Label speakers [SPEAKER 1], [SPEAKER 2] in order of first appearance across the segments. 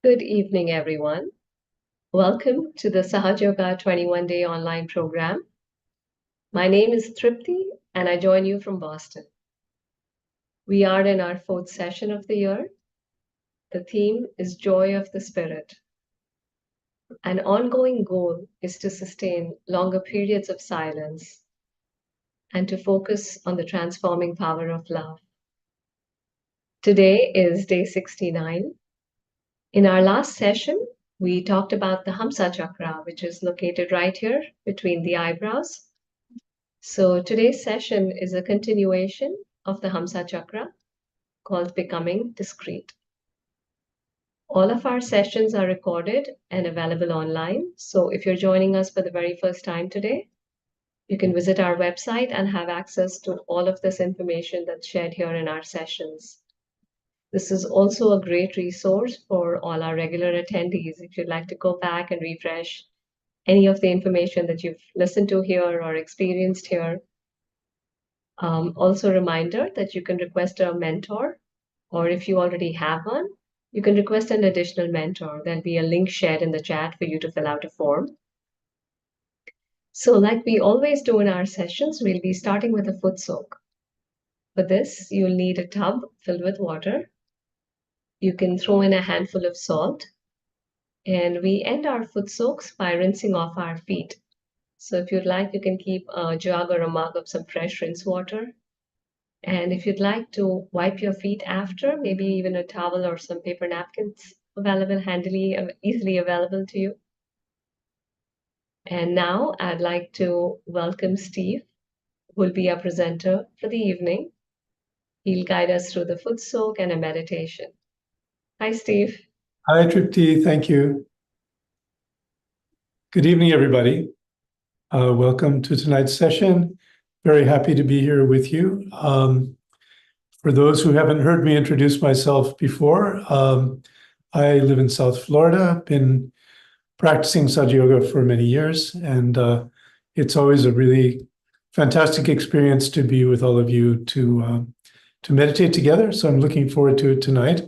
[SPEAKER 1] Good evening, everyone. Welcome to the Sahaja Yoga 21-day online program. My name is Tripti, and I join you from Boston. We are in our fourth session of the year. The theme is Joy of the Spirit. An ongoing goal is to sustain longer periods of silence and to focus on the transforming power of love. Today is day 69. In our last session, we talked about the Hamsa Chakra, which is located right here between the eyebrows. So today's session is a continuation of the Hamsa Chakra called Becoming Discreet. All of our sessions are recorded and available online. So if you're joining us for the very first time today, you can visit our website and have access to all of this information that's shared here in our sessions. This is also a great resource for all our regular attendees if you'd like to go back and refresh any of the information that you've listened to here or experienced here. Also a reminder that you can request a mentor, or if you already have one, you can request an additional mentor. There'll be a link shared in the chat for you to fill out a form. So like we always do in our sessions, we'll be starting with a foot soak. For this, you'll need a tub filled with water. You can throw in a handful of salt, and we end our foot soaks by rinsing off our feet. So if you'd like, you can keep a jug or a mug of some fresh rinse water. And if you'd like to wipe your feet after, maybe even a towel or some paper napkins available, easily available to you. And now I'd like to welcome Steve, who will be our presenter for the evening. He'll guide us through the foot soak and a meditation. Hi, Steve.
[SPEAKER 2] Hi, Tripti. Thank you. Good evening, everybody. Welcome to tonight's session. Very happy to be here with you. For those who haven't heard me introduce myself before, I live in South Florida, been practicing Sahaja Yoga for many years, and it's always a really fantastic experience to be with all of you to meditate together. So I'm looking forward to it tonight.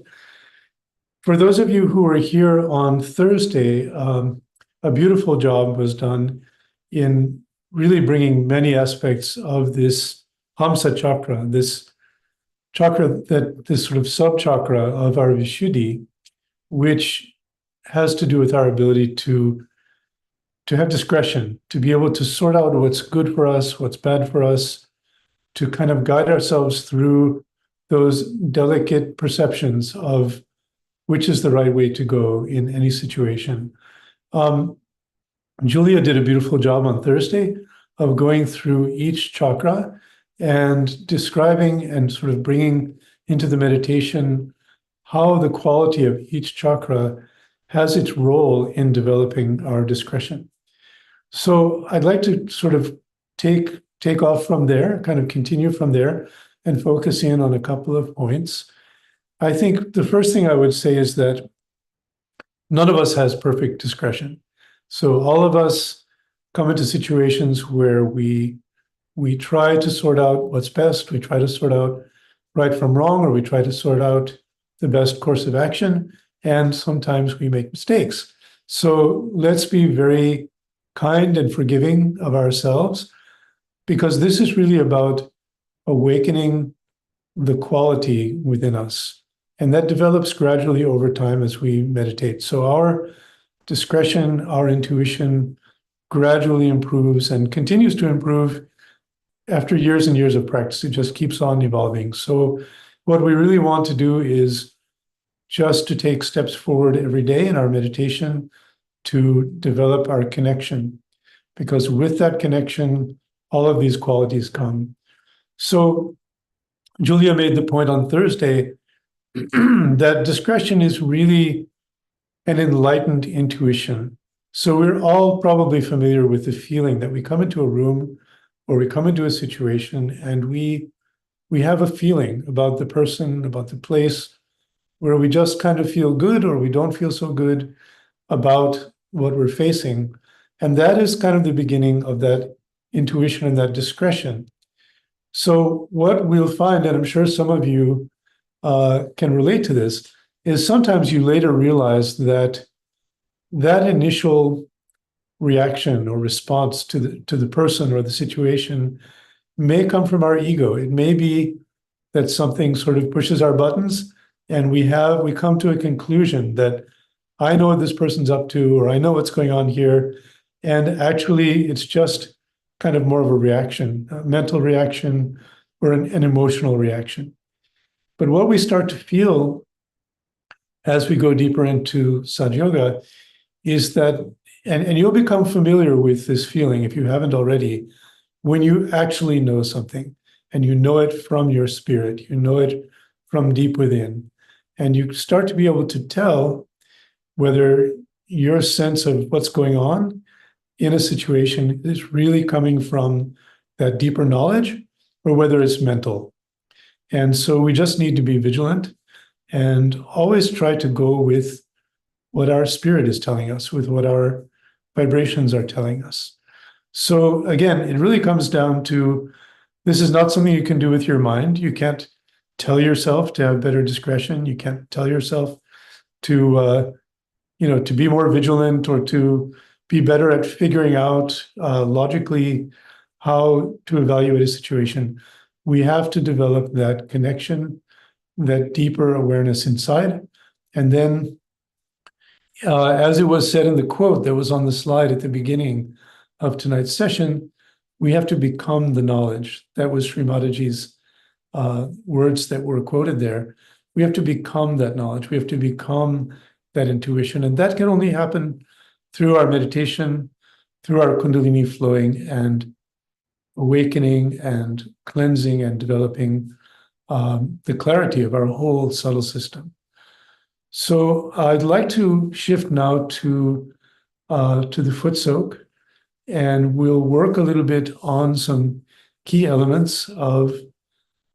[SPEAKER 2] For those of you who are here on Thursday, a beautiful job was done in really bringing many aspects of this Hamsa Chakra, this chakra, this sort of sub-chakra of our Vishuddhi, which has to do with our ability to have discretion, to be able to sort out what's good for us, what's bad for us, to kind of guide ourselves through those delicate perceptions of which is the right way to go in any situation. Julia did a beautiful job on Thursday of going through each chakra and describing and sort of bringing into the meditation how the quality of each chakra has its role in developing our discretion. So I'd like to sort of take off from there, kind of continue from there and focus in on a couple of points. I think the first thing I would say is that none of us has perfect discretion. So all of us come into situations where we try to sort out what's best, we try to sort out right from wrong, or we try to sort out the best course of action, and sometimes we make mistakes. So let's be very kind and forgiving of ourselves, because this is really about awakening the quality within us. And that develops gradually over time as we meditate. So our discretion, our intuition gradually improves and continues to improve after years and years of practice. It just keeps on evolving. So what we really want to do is just to take steps forward every day in our meditation to develop our connection, because with that connection, all of these qualities come. So Julia made the point on Thursday that discretion is really an enlightened intuition. So we're all probably familiar with the feeling that we come into a room or we come into a situation and we have a feeling about the person, about the place, where we just kind of feel good or we don't feel so good about what we're facing. And that is kind of the beginning of that intuition and that discretion. So what we'll find, and I'm sure some of you can relate to this, is sometimes you later realize that that initial reaction or response to the person or the situation may come from our ego. It may be that something sort of pushes our buttons, and we come to a conclusion that I know what this person's up to, or I know what's going on here, and actually it's just kind of more of a reaction, a mental reaction, or an emotional reaction. But what we start to feel as we go deeper into Sahaja Yoga is that, and you'll become familiar with this feeling if you haven't already, when you actually know something and you know it from your spirit, you know it from deep within, and you start to be able to tell whether your sense of what's going on in a situation is really coming from that deeper knowledge or whether it's mental. And so we just need to be vigilant and always try to go with what our spirit is telling us, with what our vibrations are telling us. So again, it really comes down to, this is not something you can do with your mind. You can't tell yourself to have better discretion. You can't tell yourself to to be more vigilant or to be better at figuring out logically how to evaluate a situation. We have to develop that connection, that deeper awareness inside. And then, as it was said in the quote that was on the slide at the beginning of tonight's session, we have to become the knowledge. That was Shri Mataji's words that were quoted there. We have to become that knowledge. We have to become that intuition. And that can only happen through our meditation, through our Kundalini flowing and awakening and cleansing and developing the clarity of our whole subtle system. So I'd like to shift now to the foot soak, and we'll work a little bit on some key elements of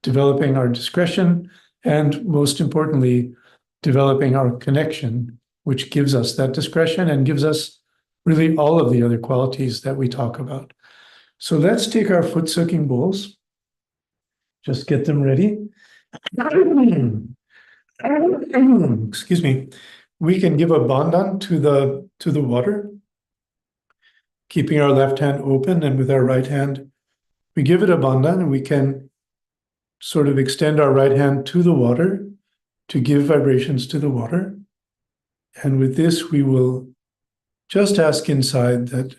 [SPEAKER 2] developing our discretion and, most importantly, developing our connection, which gives us that discretion and gives us really all of the other qualities that we talk about. So let's take our foot soaking bowls. Just get them ready. Excuse me. We can give a bandhan to the water, keeping our left hand open, and with our right hand, we give it a bandhan, and we can sort of extend our right hand to the water to give vibrations to the water. And with this, we will just ask inside that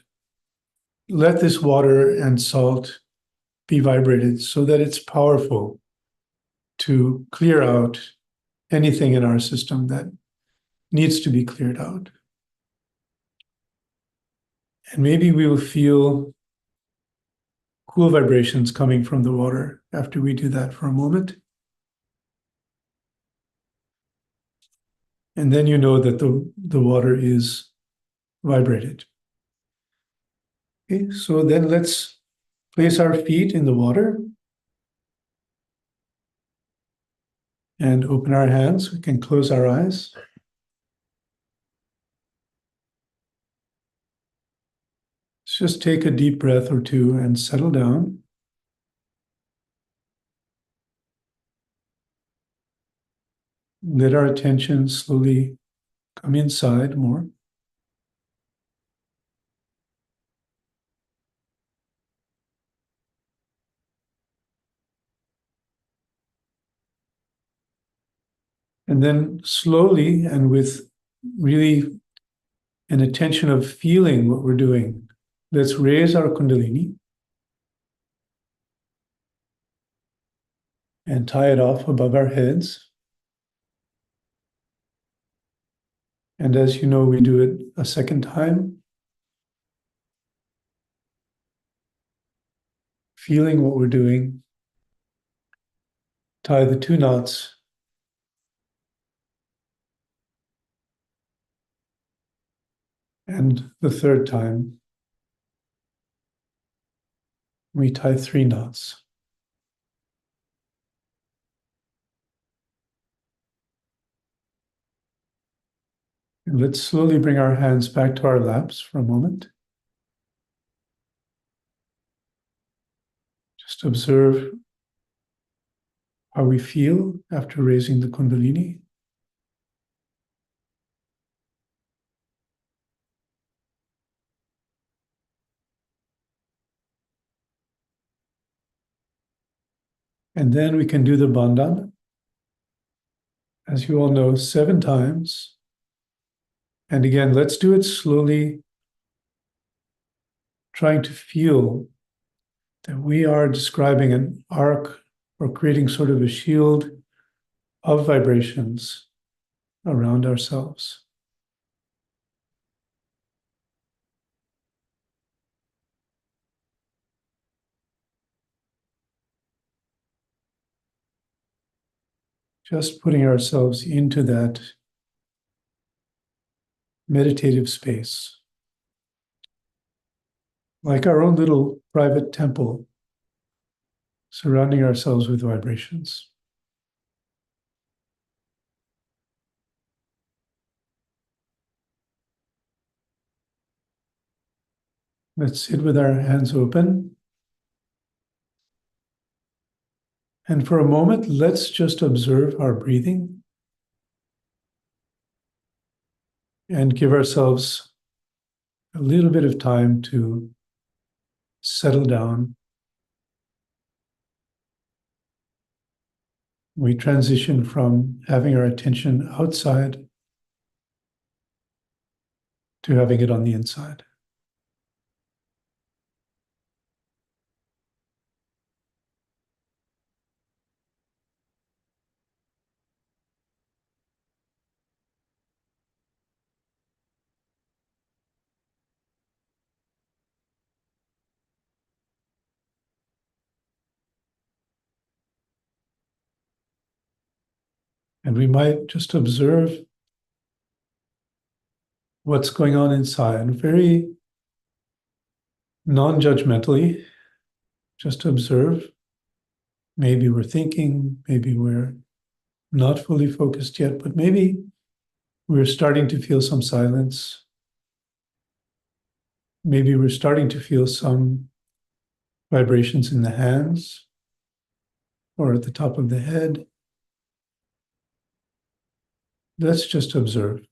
[SPEAKER 2] let this water and salt be vibrated so that it's powerful to clear out anything in our system that needs to be cleared out. And maybe we will feel cool vibrations coming from the water after we do that for a moment. And then you know that the water is vibrated. Okay, so then let's place our feet in the water and open our hands. We can close our eyes. Let's just take a deep breath or two and settle down. Let our attention slowly come inside more. And then slowly and with really an attention of feeling what we're doing, let's raise our Kundalini and tie it off above our heads. And as you know, we do it a second time, feeling what we're doing. Tie the two knots. And the third time, we tie 3 knots. And let's slowly bring our hands back to our laps for a moment. Just observe how we feel after raising the Kundalini. And then we can do the bandhan, as you all know, 7 times. And again, let's do it slowly, trying to feel that we are describing an arc or creating sort of a shield of vibrations around ourselves. Just putting ourselves into that meditative space, like our own little private temple, surrounding ourselves with vibrations. Let's sit with our hands open. And for a moment, let's just observe our breathing and give ourselves a little bit of time to settle down. We transition from having our attention outside to having it on the inside. And we might just observe what's going on inside very non-judgmentally. Just observe. Maybe we're thinking, maybe we're not fully focused yet, but maybe we're starting to feel some silence. Maybe we're starting to feel some vibrations in the hands or at the top of the head. Let's just observe.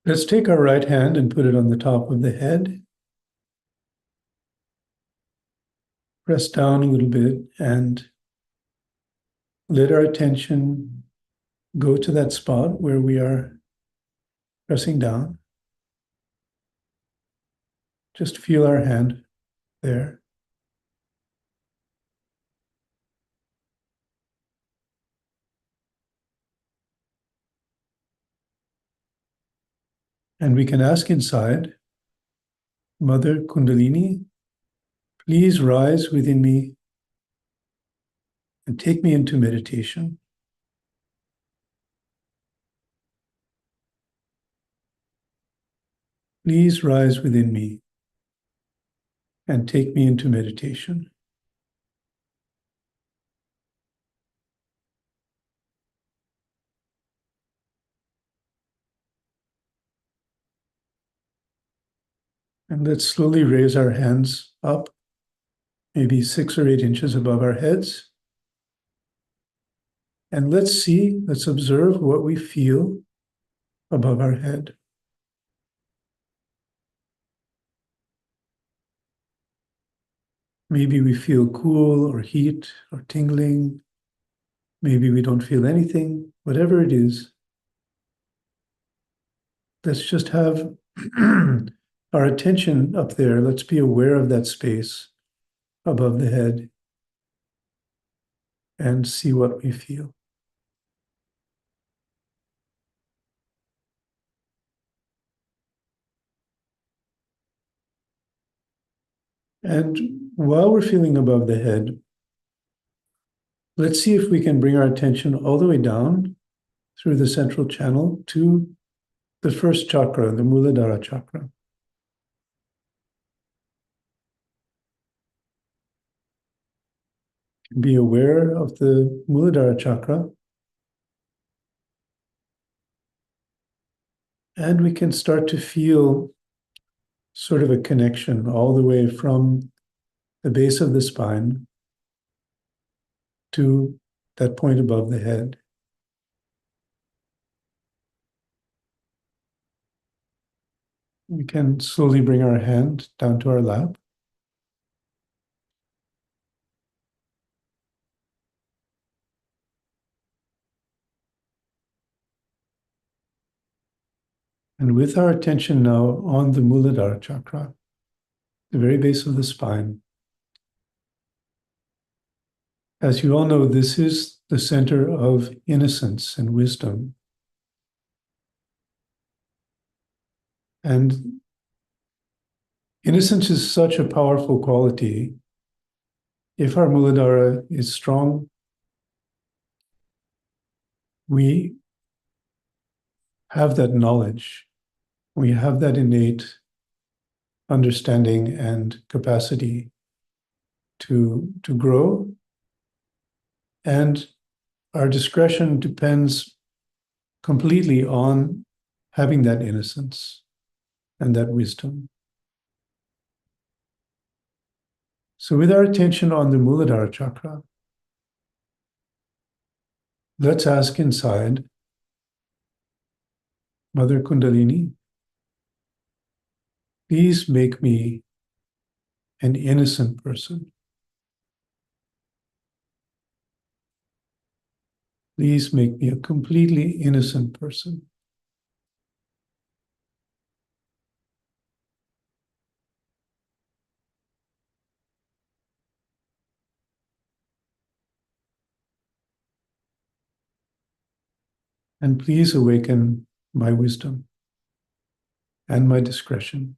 [SPEAKER 2] Let's take our right hand and put it on the top of the head. Press down a little bit and let our attention go to that spot where we are pressing down. Just feel our hand there. And we can ask inside, Mother Kundalini, please rise within me and take me into meditation. Please rise within me and take me into meditation. And let's slowly raise our hands up, maybe 6 or 8 inches above our heads. And let's observe what we feel above our head. Maybe we feel cool or heat or tingling. Maybe we don't feel anything. Whatever it is, let's just have our attention up there. Let's be aware of that space above the head and see what we feel. And while we're feeling above the head, let's see if we can bring our attention all the way down through the central channel to the first chakra, the Muladhara chakra. Be aware of the Muladhara chakra. And we can start to feel sort of a connection all the way from the base of the spine to that point above the head. We can slowly bring our hand down to our lap. And with our attention now on the Muladhara chakra, the very base of the spine, as you all know, this is the center of innocence and wisdom. And innocence is such a powerful quality. If our Muladhara is strong, we have that knowledge, we have that innate understanding and capacity to grow. And our discretion depends completely on having that innocence and that wisdom. So with our attention on the Muladhara chakra, let's ask inside, Mother Kundalini, please make me an innocent person. Please make me a completely innocent person. And please awaken my wisdom and my discretion.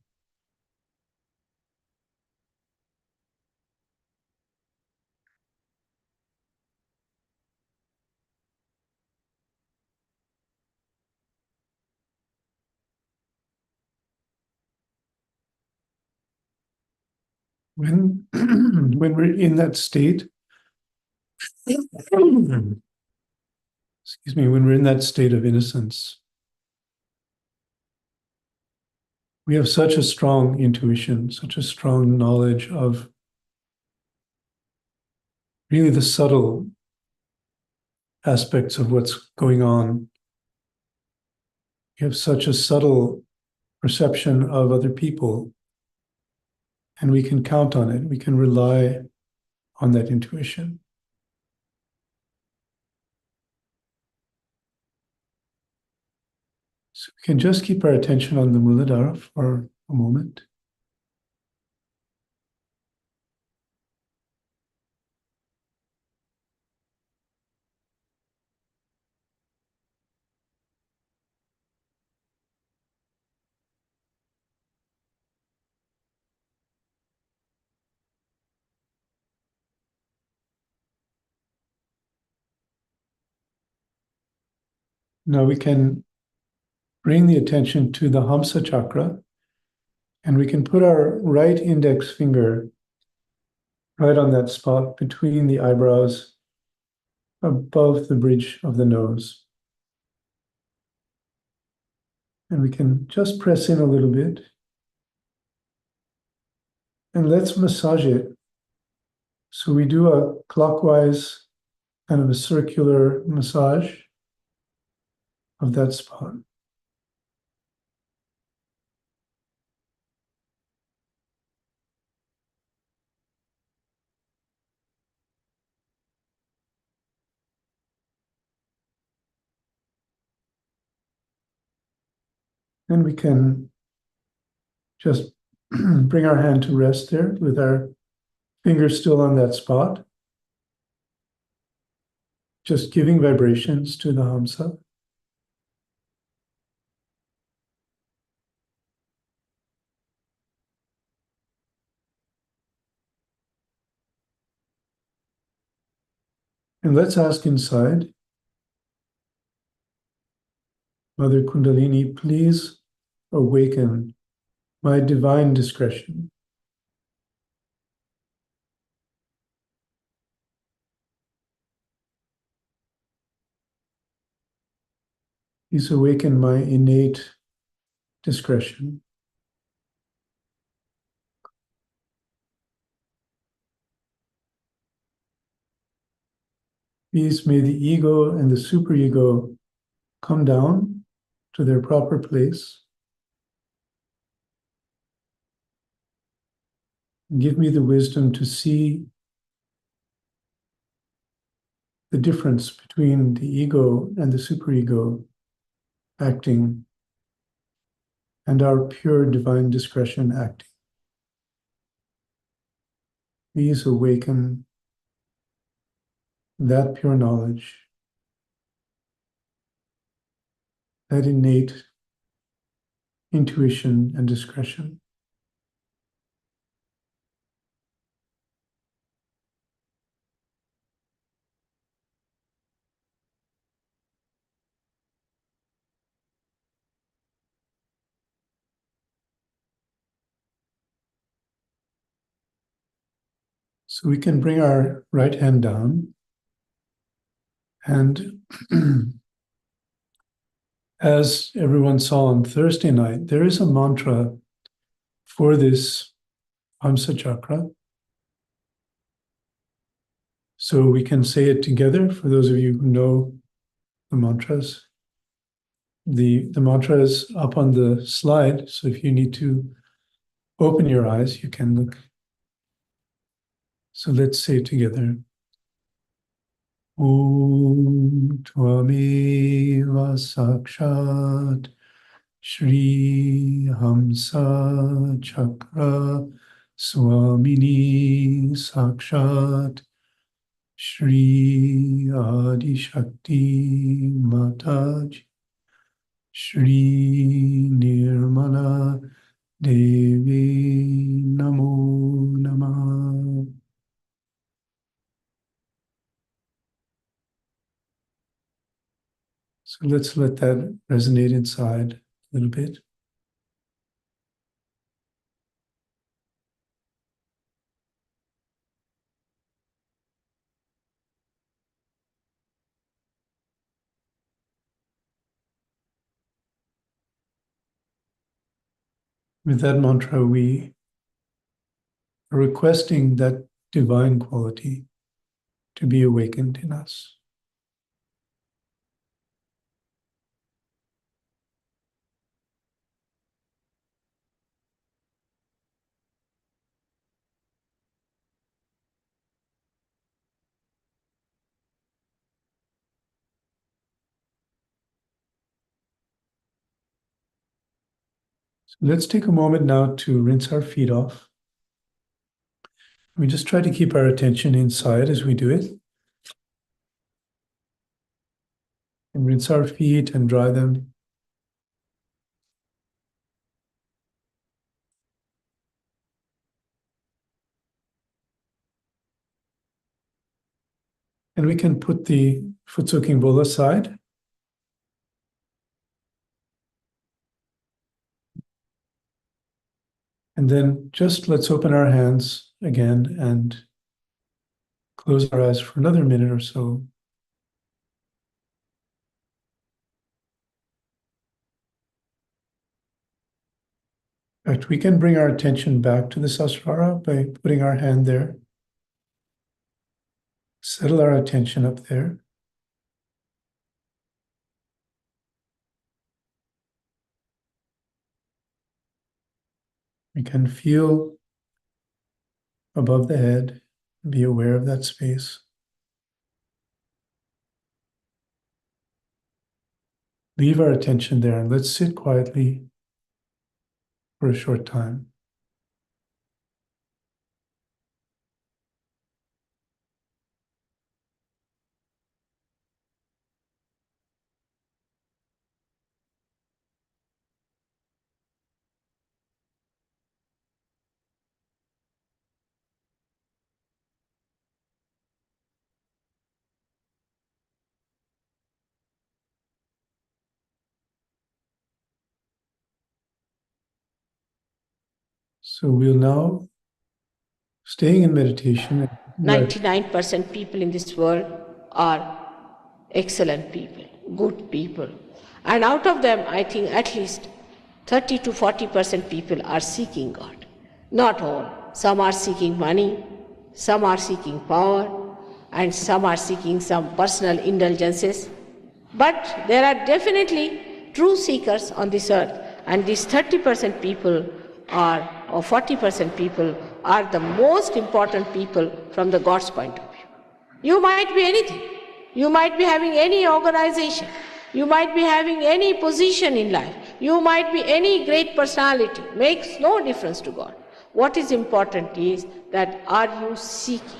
[SPEAKER 2] When, when we're in that state, excuse me, when we're in that state of innocence, we have such a strong intuition, such a strong knowledge of really the subtle aspects of what's going on. We have such a subtle perception of other people, and we can count on it. We can rely on that intuition. So we can just keep our attention on the Muladhara for a moment. Now we can bring the attention to the Hamsa Chakra, and we can put our right index finger right on that spot between the eyebrows, above the bridge of the nose. And we can just press in a little bit. And let's massage it. So we do a clockwise, kind of a circular massage of that spot. And we can just bring our hand to rest there with our finger still on that spot. Just giving vibrations to the Hamsa. And let's ask inside, Mother Kundalini, please awaken my divine discretion. Please awaken my innate discretion. Please may the ego and the superego come down to their proper place. Give me the wisdom to see the difference between the ego and the superego acting and our pure divine discretion acting. Please awaken that pure knowledge, that innate intuition and discretion. So we can bring our right hand down, and as everyone saw on Thursday night, there is a mantra for this Hamsa Chakra. So we can say it together for those of you who know the mantras. The mantra is up on the slide, so if you need to open your eyes, you can look. So let's say it together. Om Tvameva Sakshat Shri Hamsa Chakra Swamini Sakshat Shri Adi Shakti Mataji Shri Nirmala Devi Namo Namah. So let's let that resonate inside a little bit. With that mantra, we are requesting that divine quality to be awakened in us. So let's take a moment now to rinse our feet off. We just try to keep our attention inside as we do it. And rinse our feet and dry them. And we can put the foot soaking bowl aside. And then just let's open our hands again and close our eyes for another minute or so. In fact, we can bring our attention back to the Sasrara by putting our hand there. Settle our attention up there. We can feel above the head, be aware of that space. Leave our attention there and let's sit quietly for a short time. So we'll now, staying in meditation.
[SPEAKER 3] 99% people in this world are excellent people, good people. And out of them, I think at least 30 to 40% people are seeking God. Not all. Some are seeking money, some are seeking power, and some are seeking some personal indulgences. But there are definitely true seekers on this earth, and these 30% people are, or 40% people are the most important people from the God's point of view. You might be anything. You might be having any organization. You might be having any position in life. You might be any great personality. Makes no difference to God. What is important is that are you seeking?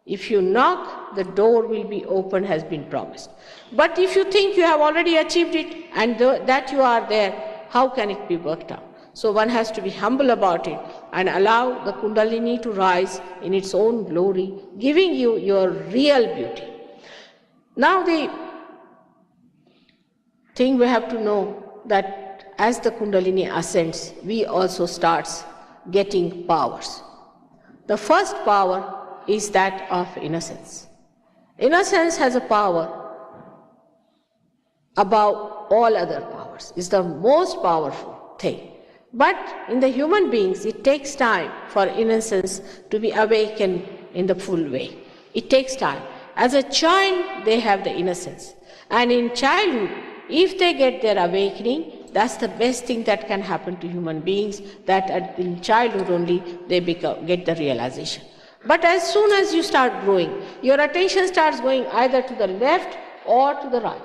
[SPEAKER 3] If you knock, the door will be open, has been promised. But if you think you have already achieved it and that you are there, how can it be worked out? So one has to be humble about it and allow the Kundalini to rise in its own glory, giving you your real beauty. Now the thing we have to know that as the Kundalini ascends, we also start getting powers. The first power is that of innocence. Innocence has a power above all other powers. It's the most powerful thing. But in the human beings, it takes time for innocence to be awakened in the full way. It takes time. As a child, they have the innocence. And in childhood, if they get their awakening, that's the best thing that can happen to human beings, that in childhood only they get the realization. But as soon as you start growing, your attention starts going either to the left or to the right.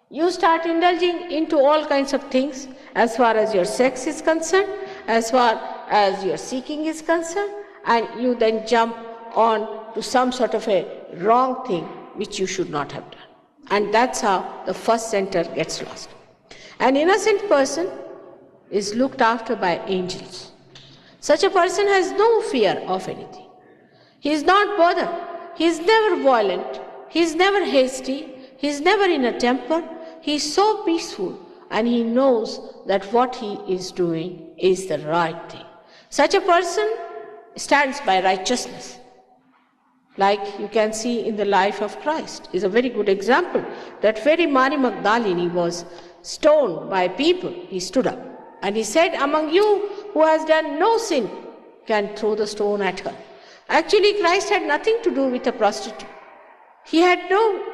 [SPEAKER 3] You start indulging into all kinds of things as far as your sex is concerned, as far as your seeking is concerned, and you then jump on to some sort of a wrong thing which you should not have done. And that's how the first center gets lost. An innocent person is looked after by angels. Such a person has no fear of anything. He is not bothered. He is never violent. He is never hasty. He is never in a temper. He is so peaceful, and he knows that what he is doing is the right thing. Such a person stands by righteousness. Like you can see in the life of Christ, is a very good example. That very Mary Magdalene was stoned by people. He stood up and he said, among you who has done no sin can throw the stone at her. Actually, Christ had nothing to do with a prostitute. He had no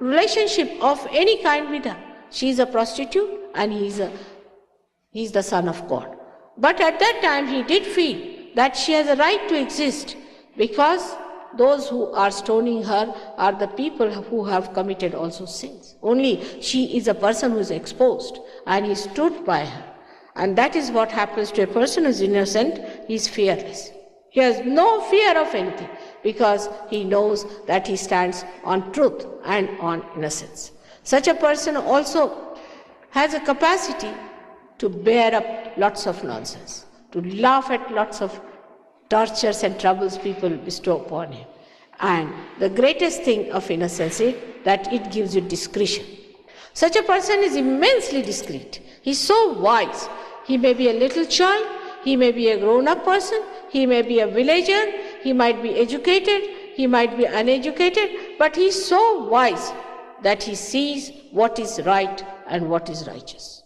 [SPEAKER 3] relationship of any kind with her. She is a prostitute and he is the Son of God. But at that time he did feel that she has a right to exist, because those who are stoning her are the people who have committed also sins. Only she is a person who is exposed, and he stood by her. And that is what happens to a person who is innocent. He is fearless. He has no fear of anything, because he knows that he stands on truth and on innocence. Such a person also has a capacity to bear up lots of nonsense, to laugh at lots of tortures and troubles people bestow upon him. And the greatest thing of innocence is that it gives you discretion. Such a person is immensely discreet. He is so wise. He may be a little child, he may be a grown-up person, he may be a villager, he might be educated, he might be uneducated, but he is so wise that he sees what is right and what is righteous.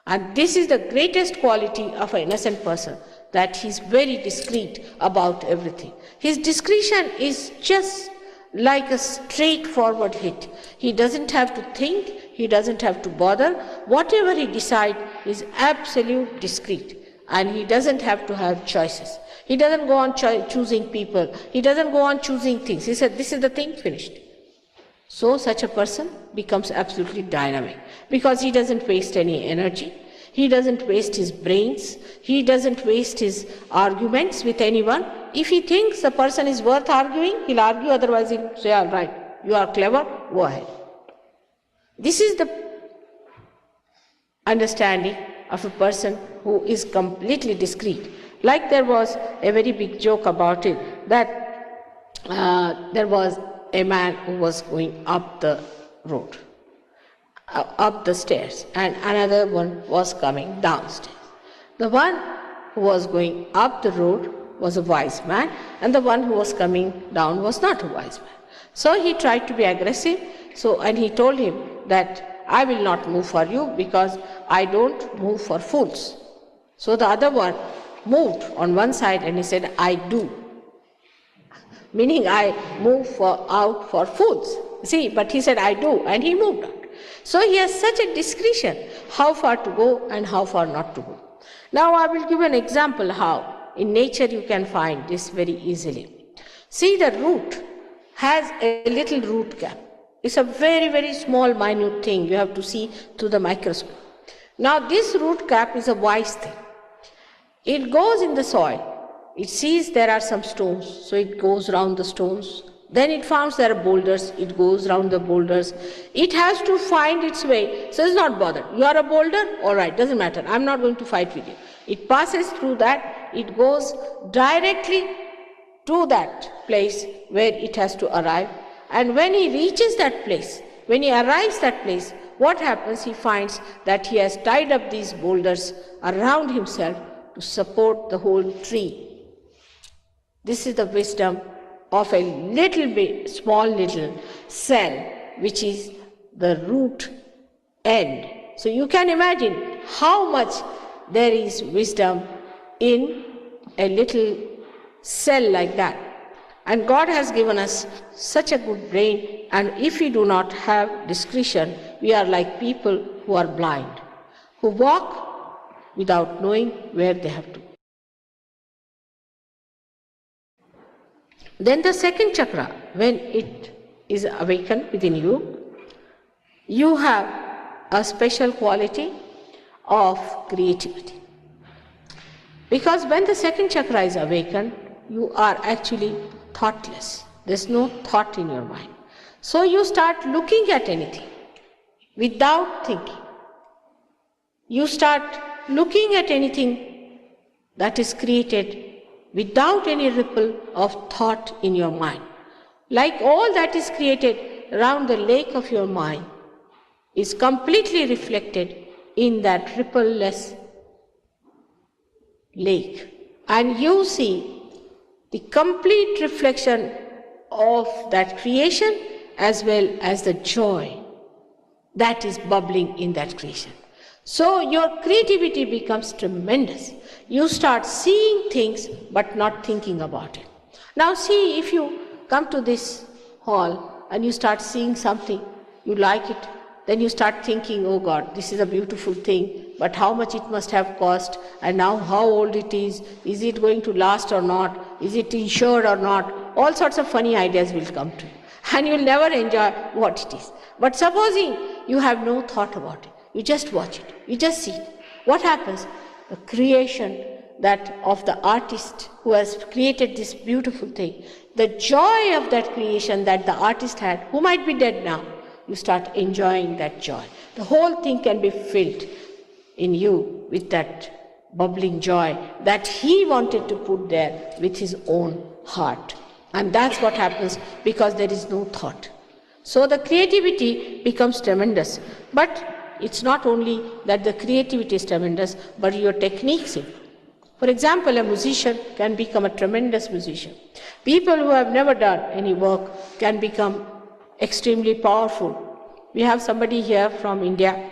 [SPEAKER 3] And this is the greatest quality of an innocent person, that he is very discreet about everything. His discretion is just like a straightforward hit. He doesn't have to think, he doesn't have to bother. Whatever he decides is absolute discreet, and he doesn't have to have choices. He doesn't go on choosing people. He doesn't go on choosing things. He said, this is the thing, finished. So such a person becomes absolutely dynamic, because he doesn't waste any energy. He doesn't waste his brains. He doesn't waste his arguments with anyone. If he thinks the person is worth arguing, he'll argue, otherwise he'll say, all right, you are clever, go ahead. This is the understanding of a person who is completely discreet. Like there was a very big joke about it, that there was a man who was going up the road, up the stairs, and another one was coming downstairs. The one who was going up the road was a wise man, and the one who was coming down was not a wise man. So he tried to be aggressive, and he told him that I will not move for you because I don't move for fools. So the other one moved on one side and he said, I do. Meaning I move out for fools. See, but he said, I do, and he moved out. So he has such a discretion, how far to go and how far not to go. Now I will give an example how in nature you can find this very easily. See, the root has a little root cap. It's a very, very small, minute thing. You have to see through the microscope. Now this root cap is a wise thing. It goes in the soil. It sees there are some stones, so it goes round the stones. Then it finds there are boulders, it goes round the boulders. It has to find its way, so it's not bothered. You are a boulder? All right, doesn't matter. I'm not going to fight with you. It passes through that, it goes directly to that place where it has to arrive. And when he reaches that place, when he arrives that place, what happens? He finds that he has tied up these boulders around himself to support the whole tree. This is the wisdom of a little bit, small little cell, which is the root end. So you can imagine how much there is wisdom in a little cell like that. And God has given us such a good brain, and if we do not have discretion, we are like people who are blind, who walk without knowing where they have to go. Then the second chakra, when it is awakened within you, you have a special quality of creativity. Because when the second chakra is awakened, you are actually thoughtless. There's no thought in your mind. So you start looking at anything without thinking. You start looking at anything that is created without any ripple of thought in your mind. Like all that is created around the lake of your mind is completely reflected in that rippleless lake. And you see the complete reflection of that creation as well as the joy that is bubbling in that creation. So your creativity becomes tremendous. You start seeing things but not thinking about it. Now see, if you come to this hall and you start seeing something, you like it, then you start thinking, oh God, this is a beautiful thing, but how much it must have cost, and now how old it is it going to last or not, is it insured or not, all sorts of funny ideas will come to you. And you will never enjoy what it is. But supposing you have no thought about it, you just watch it, you just see it. What happens? The creation that of the artist who has created this beautiful thing, the joy of that creation that the artist had, who might be dead now, you start enjoying that joy. The whole thing can be filled in you with that bubbling joy that he wanted to put there with his own heart. And that's what happens because there is no thought. So the creativity becomes tremendous. But it's not only that the creativity is tremendous, but your techniques. For example, a musician can become a tremendous musician. People who have never done any work can become extremely powerful. We have somebody here from India.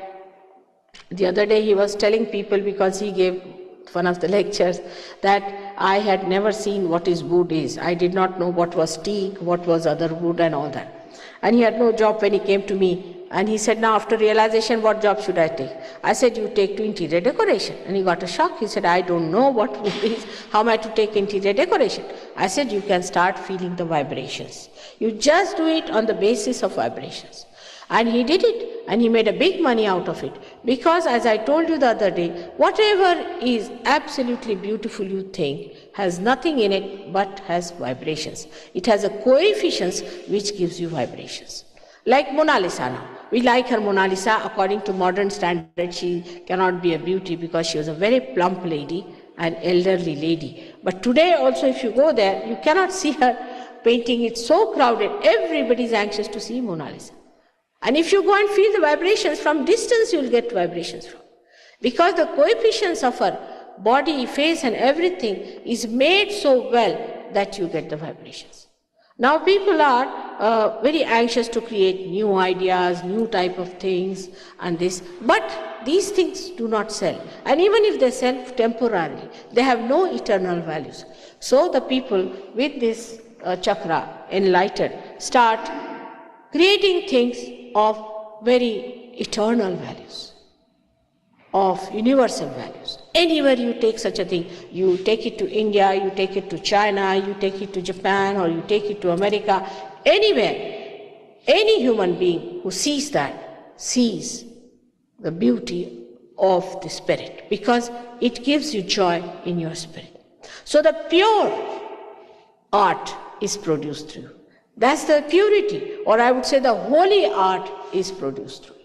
[SPEAKER 3] The other day he was telling people, because he gave one of the lectures, that I had never seen what is wood is. I did not know what was teak, what was other wood and all that. And he had no job when he came to me. And he said, now after realization, what job should I take? I said, you take to interior decoration. And he got a shock. He said, I don't know what wood is. How am I to take interior decoration? I said, you can start feeling the vibrations. You just do it on the basis of vibrations. And he did it, and he made a big money out of it. Because as I told you the other day, whatever is absolutely beautiful you think has nothing in it but has vibrations. It has a coefficient which gives you vibrations. Like Mona Lisa now. We like her Mona Lisa. According to modern standards, she cannot be a beauty because she was a very plump lady, an elderly lady. But today also if you go there, you cannot see her painting. It's so crowded. Everybody is anxious to see Mona Lisa. And if you go and feel the vibrations from distance, you will get vibrations from. Because the coefficients of her body, face and everything is made so well that you get the vibrations. Now people are very anxious to create new ideas, new type of things and this. But these things do not sell. And even if they sell temporarily, they have no eternal values. So the people with this chakra, enlightened, start creating things of very eternal values, of universal values. Anywhere you take such a thing, you take it to India, you take it to China, you take it to Japan, or you take it to America, anywhere, any human being who sees that, sees the beauty of the spirit, because it gives you joy in your spirit. So the pure art is produced through. That's the purity, or I would say the holy art is produced through.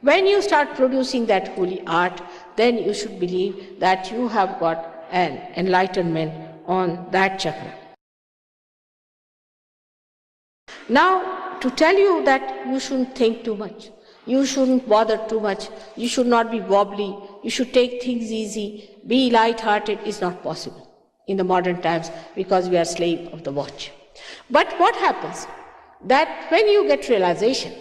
[SPEAKER 3] When you start producing that holy art, then you should believe that you have got an enlightenment on that chakra. Now, to tell you that you shouldn't think too much, you shouldn't bother too much, you should not be wobbly, you should take things easy, be light-hearted is not possible in the modern times, because we are slave of the watch. But what happens? That when you get realization,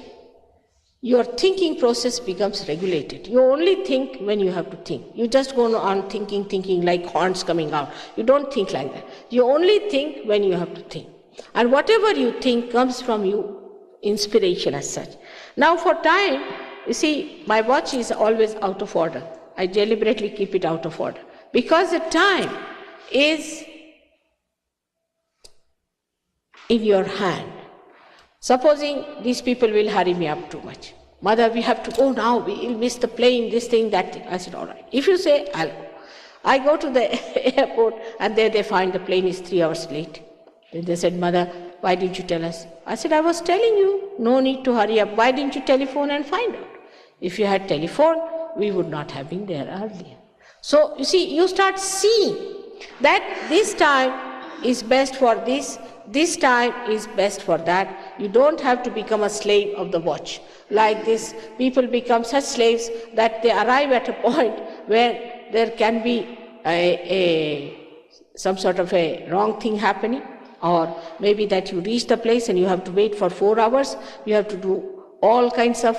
[SPEAKER 3] your thinking process becomes regulated. You only think when you have to think. You just go on thinking like horns coming out. You don't think like that. You only think when you have to think. And whatever you think comes from you, inspiration as such. Now for time, you see, my watch is always out of order. I deliberately keep it out of order, because the time is in your hand. Supposing these people will hurry me up too much. Mother, we have to go now, we will miss the plane, this thing, that thing. I said, all right. If you say, I'll go. I go to the airport and there they find the plane is 3 hours late. Then they said, Mother, why didn't you tell us? I said, I was telling you, no need to hurry up. Why didn't you telephone and find out? If you had telephoned, we would not have been there earlier. So, you see, you start seeing that this time is best for this time is best for that. You don't have to become a slave of the watch. Like this, people become such slaves that they arrive at a point where there can be some sort of a wrong thing happening, or maybe that you reach the place and you have to wait for 4 hours. You have to do all kinds of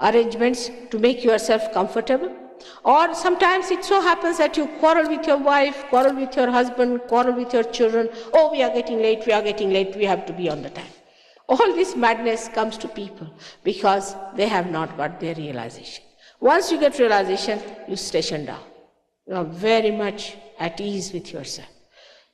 [SPEAKER 3] arrangements to make yourself comfortable. Or sometimes it so happens that you quarrel with your wife, quarrel with your husband, quarrel with your children. Oh, we are getting late, we have to be on the time. All this madness comes to people because they have not got their realization. Once you get realization, you station down. You are very much at ease with yourself.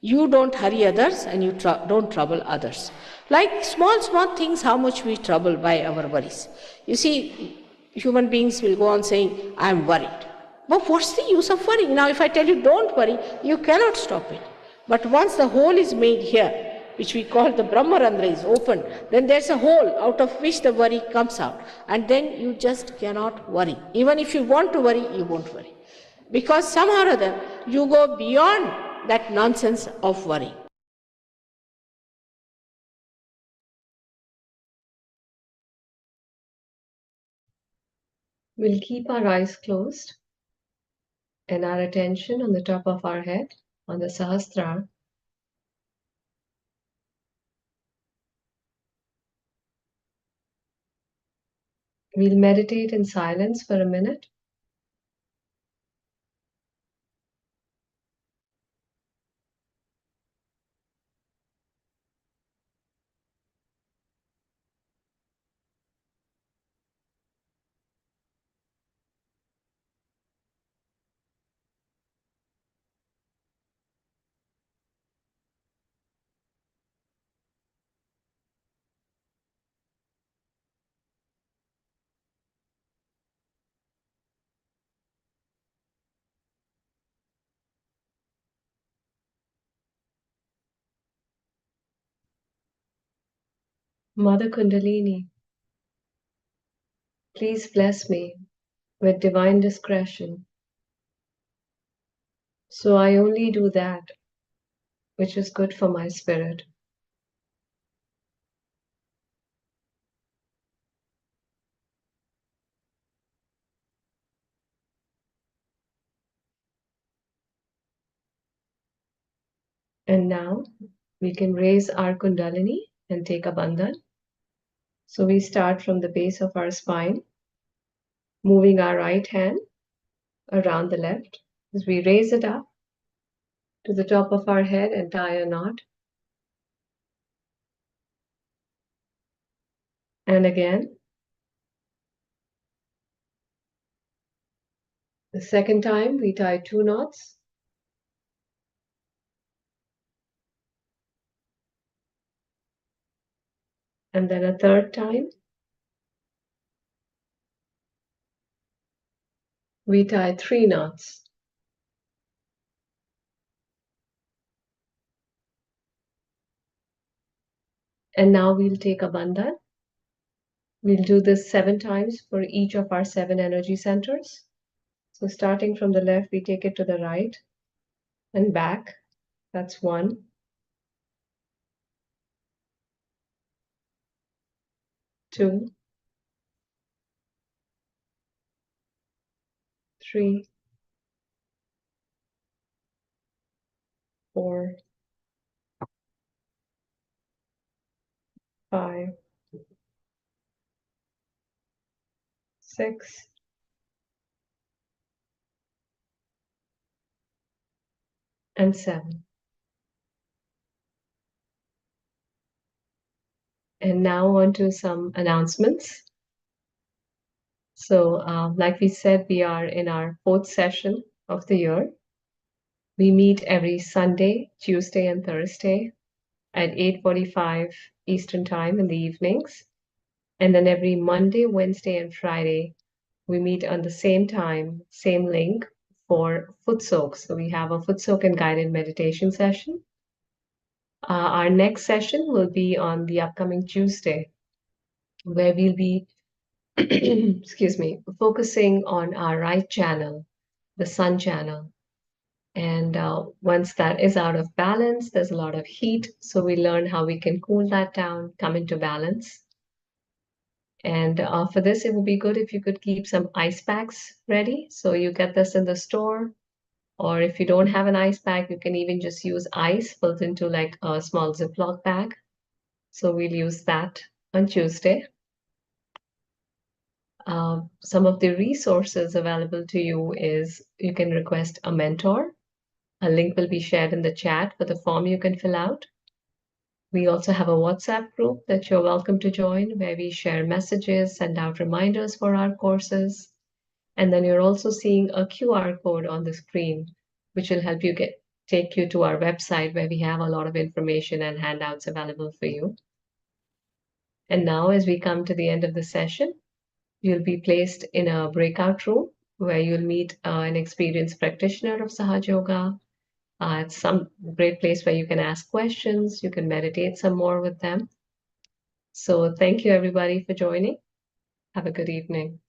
[SPEAKER 3] You don't hurry others and you don't trouble others. Like small things, how much we trouble by our worries. You see, human beings will go on saying, I am worried. But what's the use of worrying? Now if I tell you don't worry, you cannot stop it. But once the hole is made here, which we call the Brahmarandra is open, then there's a hole out of which the worry comes out. And then you just cannot worry. Even if you want to worry, you won't worry. Because somehow or other, you go beyond that nonsense of worry.
[SPEAKER 1] We'll keep our eyes closed and our attention on the top of our head, on the Sahasrara. We'll meditate in silence for a minute. Mother Kundalini, please bless me with divine discretion, so I only do that which is good for my spirit. And now we can raise our Kundalini and take a bandhan. So we start from the base of our spine, moving our right hand around the left as we raise it up to the top of our head and tie a knot. And again, the second time we tie 2 knots. And then a third time, we tie 3 knots. And now we'll take a bandhan. We'll do this 7 times for each of our 7 energy centers. So starting from the left, we take it to the right and back. That's 1. 2, 3, 4, 5, 6, and 7. And now on to some announcements. So like we said, we are in our 4th session of the year. We meet every Sunday, Tuesday, and Thursday at 8:45 Eastern Time in the evenings. And then every Monday, Wednesday, and Friday, we meet on the same time, same link for foot soaks. So we have a foot soak and guided meditation session. Our next session will be on the upcoming Tuesday, where we'll be, excuse me, focusing on our right channel, the sun channel. And once that is out of balance, there's a lot of heat. So we learn how we can cool that down, come into balance. And for this, it would be good if you could keep some ice packs ready. So you get this in the store. Or if you don't have an ice pack, you can even just use ice filled into like a small Ziploc bag. So we'll use that on Tuesday. Some of the resources available to you is you can request a mentor. A link will be shared in the chat for the form you can fill out. We also have a WhatsApp group that you're welcome to join, where we share messages, send out reminders for our courses. And then you're also seeing a QR code on the screen, which will help you take you to our website, where we have a lot of information and handouts available for you. And now, as we come to the end of the session, you'll be placed in a breakout room where you'll meet an experienced practitioner of Sahaja Yoga. It's some great place where you can ask questions, you can meditate some more with them. So thank you everybody for joining. Have a good evening.